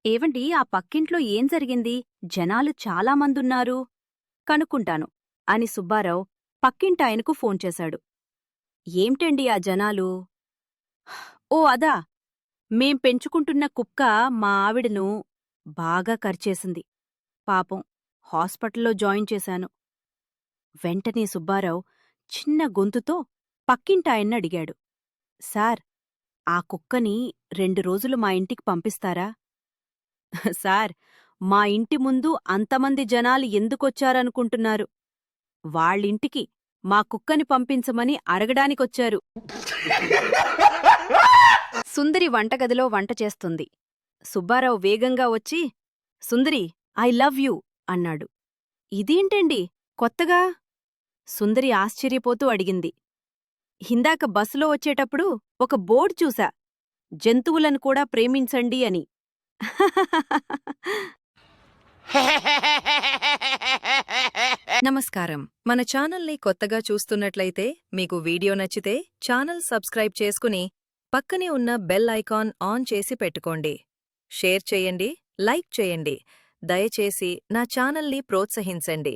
ఏవండి ఆ పక్కింట్లో ఏం జరిగింది? జనాలు చాలా మందున్నారు. కనుక్కుంటాను అని సుబ్బారావు పక్కింటాయనకు ఫోన్ చేశాడు. ఏంటండి ఆ జనాలు? ఓ అదా! మేం పెంచుకుంటున్న కుక్క మా ఆవిడను బాగా కరిచేసింది. పాపం హాస్పిటల్లో జాయిన్ చేశాను. వెంటనే సుబ్బారావు చిన్న గొంతుతో పక్కింటాయన్నడిగాడు. సార్, ఆ కుక్కని 2 రోజులు మా ఇంటికి పంపిస్తారా? సార్, మా ఇంటి ముందు అంతమంది జనాలు ఎందుకొచ్చారనుకుంటున్నారు? వాళ్ళింటికి మా కుక్కని పంపించమని అడగడానికొచ్చారు. సుందరి వంటగదిలో వంట చేస్తుంది. సుబ్బారావు వేగంగా వచ్చి, సుందరి, ఐ లవ్ యూ అన్నాడు. ఇదేంటండి కొత్తగా? సుందరి ఆశ్చర్యపోతూ అడిగింది. హిందాక బస్సులో వచ్చేటప్పుడు ఒక బోర్డు చూసా, జంతువులను కూడా ప్రేమించండి అని. నమస్కారం. మన ఛానల్ని కొత్తగా చూస్తున్నట్లయితే మీకు వీడియో నచ్చితే ఛానల్ సబ్స్క్రైబ్ చేసుకుని పక్కనే ఉన్న బెల్ ఐకాన్ ఆన్ చేసి పెట్టుకోండి. షేర్ చేయండి, లైక్ చేయండి. దయచేసి నా ఛానల్ని ప్రోత్సహించండి.